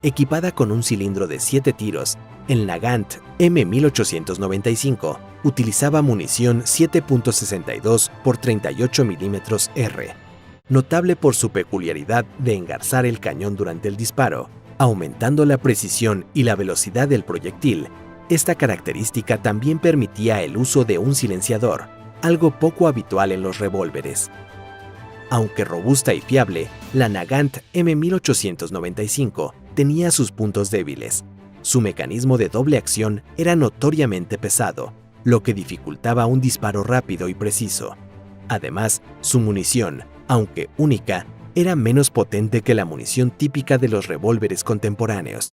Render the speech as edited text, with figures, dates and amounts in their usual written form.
Equipada con un cilindro de 7 tiros, el Nagant M1895 utilizaba munición 7.62 x 38 mm R, notable por su peculiaridad de engarzar el cañón durante el disparo, aumentando la precisión y la velocidad del proyectil. Esta característica también permitía el uso de un silenciador, algo poco habitual en los revólveres. Aunque robusta y fiable, la Nagant M1895 tenía sus puntos débiles. Su mecanismo de doble acción era notoriamente pesado, lo que dificultaba un disparo rápido y preciso. Además, su munición, aunque única, era menos potente que la munición típica de los revólveres contemporáneos.